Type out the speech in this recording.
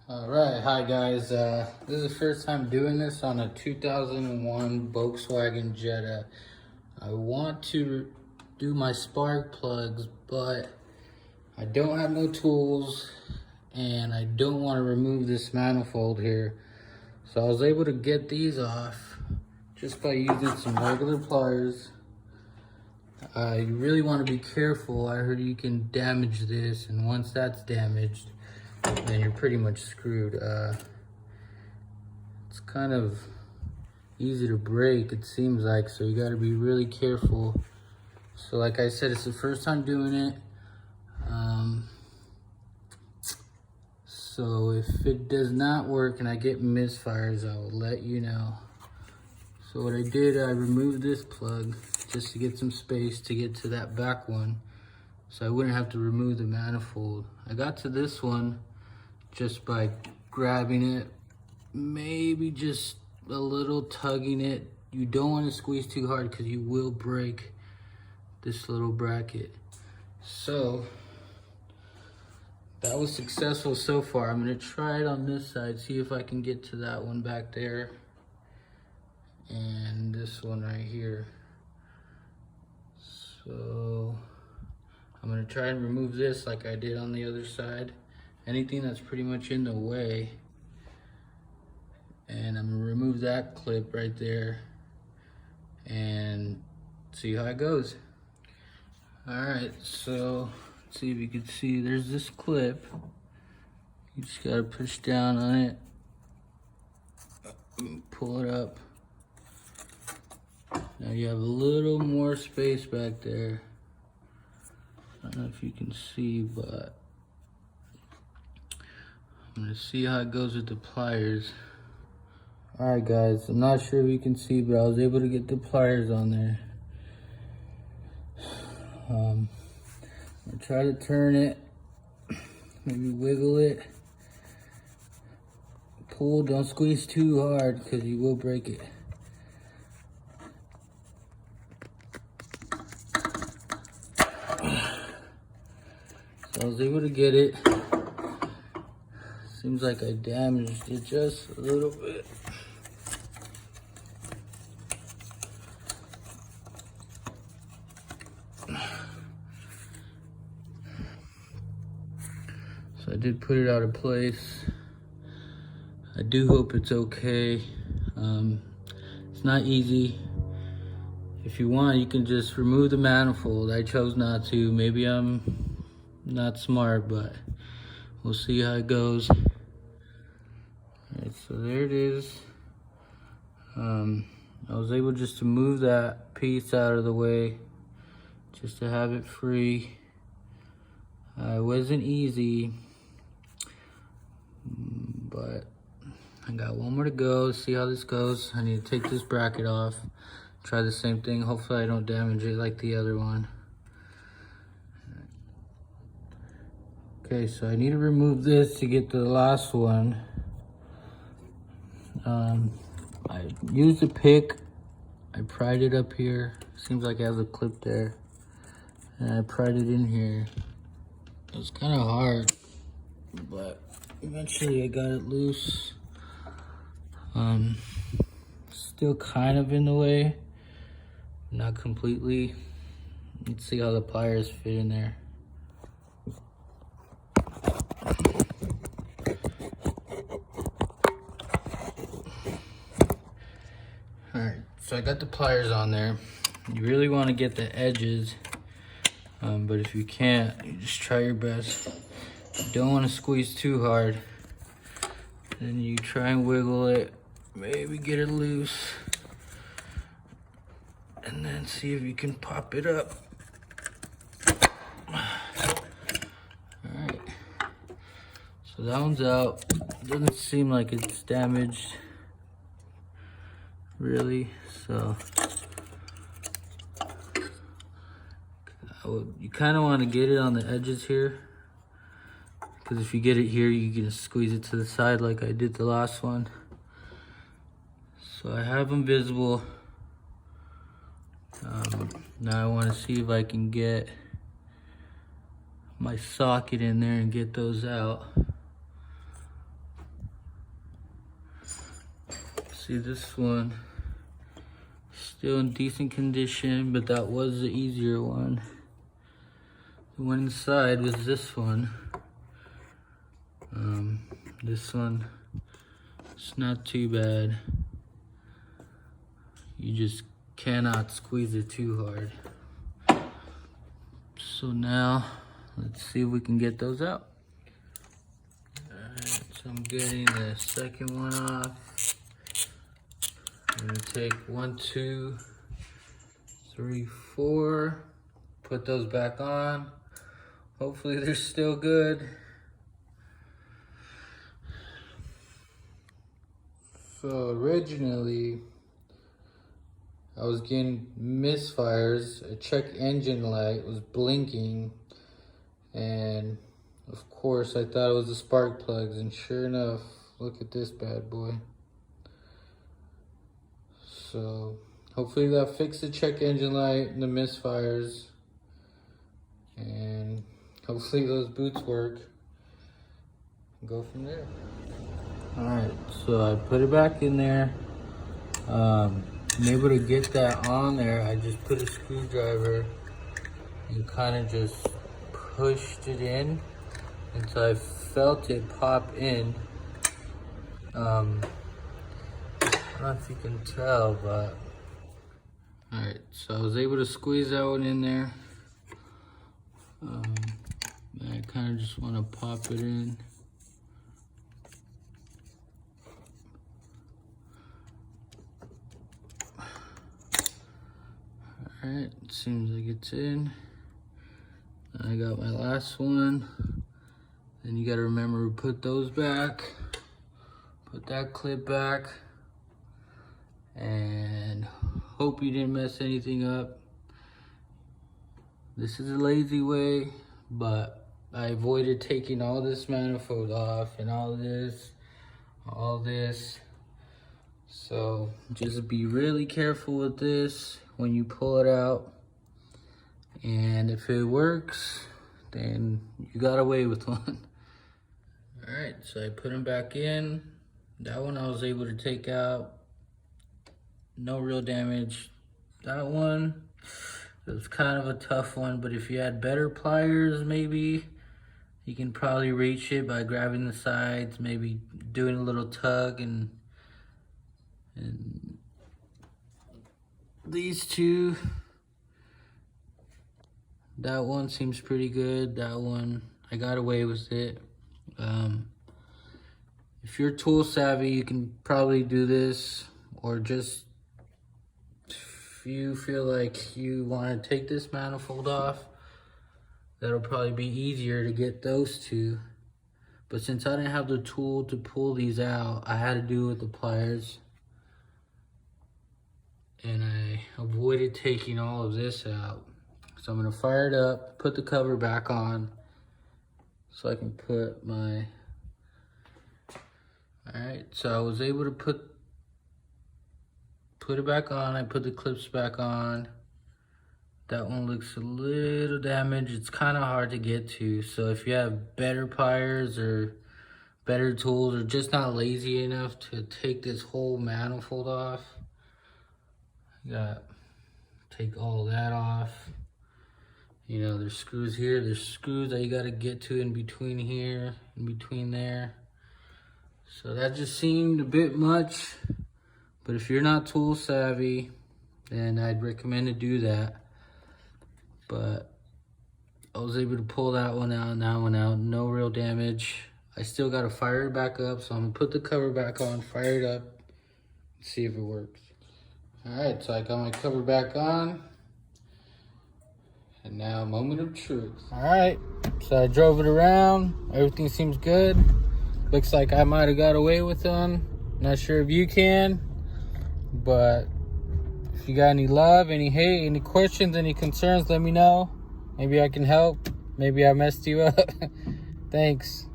Alright, hi guys. This is the first time doing this on a 2001 Volkswagen Jetta. I want to do my spark plugs, but I don't have no tools and I don't want to remove this manifold here. So I was able to get these off just by using some regular pliers. You really want to be careful. I heard you can damage this, and once that's damaged, then you're pretty much screwed. It's kind of easy to break, it seems like, so you got to be really careful. So like I said, it's the first time doing it. So if it does not work and I get misfires, I will let you know. So what I did, I removed this plug just to get some space to get to that back one, so I wouldn't have to remove the manifold. I got to this one just by grabbing it, maybe just a little tugging it. You don't want to squeeze too hard because you will break this little bracket. So that was successful so far. I'm gonna try it on this side, see if I can get to that one back there and this one right here. So I'm gonna try and remove this like I did on the other side. Anything that's pretty much in the way. And I'm gonna remove that clip right there and see how it goes. All right, so let's see if you can see, there's this clip. You just gotta push down on it, pull it up. Now you have a little more space back there. I don't know if you can see, but I'm gonna see how it goes with the pliers. All right guys, I'm not sure if you can see, but I was able to get the pliers on there. I'm gonna try to turn it, maybe wiggle it. Pull, don't squeeze too hard because you will break it. So I was able to get it. Seems like I damaged it just a little bit. So I did put it out of place. I do hope it's okay. It's not easy. If you want, you can just remove the manifold. I chose not to. Maybe I'm not smart, but we'll see how it goes. All right, so there it is. I was able just to move that piece out of the way, just to have it free. It wasn't easy, but I got one more to go. See how this goes. I need to take this bracket off, try the same thing. Hopefully I don't damage it like the other one. Okay, so I need to remove this to get to the last one. I used a pick. I pried it up here. Seems like it has a clip there. And I pried it in here. It was kind of hard, but eventually I got it loose. Still kind of in the way, not completely. Let's see how the pliers fit in there. All right, so I got the pliers on there. You really want to get the edges, but if you can't, you just try your best. You don't want to squeeze too hard. Then you try and wiggle it, maybe get it loose, and then see if you can pop it up. Alright, so that one's out. Doesn't seem like it's damaged, really, so you kind of want to get it on the edges here, because if you get it here, you can squeeze it to the side like I did the last one. So I have them visible. Now I want to see if I can get my socket in there and get those out. See, this one still in decent condition, but that was the easier one. The one inside was this one. This one, it's not too bad. You just cannot squeeze it too hard. So now, let's see if we can get those out. Alright, so I'm getting the second one off. I'm gonna take 1, 2, 3, 4. Put those back on. Hopefully they're still good. So originally, I was getting misfires. A check engine light was blinking, and of course I thought it was the spark plugs, and sure enough, look at this bad boy. So hopefully that fixed the check engine light and the misfires, and hopefully those boots work. Go from there. Alright, so I put it back in there. I'm able to get that on there. I just put a screwdriver and kind of just pushed it in until I felt it pop in. I don't know if you can tell, but alright, so I was able to squeeze that one in there. I kind of just want to pop it in. Alright, seems like it's in. I got my last one. Then you gotta remember to put those back. Put that clip back. And hope you didn't mess anything up. This is a lazy way, but I avoided taking all this manifold off and all this. So just be really careful with this when you pull it out, and if it works, then you got away with one. All right, so I put them back in. That one I was able to take out, no real damage. That one, it was kind of a tough one, but if you had better pliers, maybe you can probably reach it by grabbing the sides, maybe doing a little tug, and these two, that one seems pretty good. That one, I got away with it. If you're tool savvy, you can probably do this, or just if you feel like you want to take this manifold off, that'll probably be easier to get those two. But since I didn't have the tool to pull these out, I had to do it with the pliers. And I avoided taking all of this out. So I'm gonna fire it up, put the cover back on, so I can put my, all right, so I was able to put it back on. I put the clips back on. That one looks a little damaged. It's kind of hard to get to. So if you have better pliers or better tools, or just not lazy enough to take this whole manifold off, you gotta take all that off. You know, there's screws here, there's screws that you gotta get to in between here, in between there. So that just seemed a bit much, but if you're not tool savvy, then I'd recommend to do that. But I was able to pull that one out and that one out, no real damage. I still gotta fire it back up, so I'm gonna put the cover back on, fire it up, and see if it works. All right, so I got my cover back on. And now, moment of truth. All right, so I drove it around. Everything seems good. Looks like I might have got away with them. Not sure if you can, but if you got any love, any hate, any questions, any concerns, let me know. Maybe I can help. Maybe I messed you up. Thanks.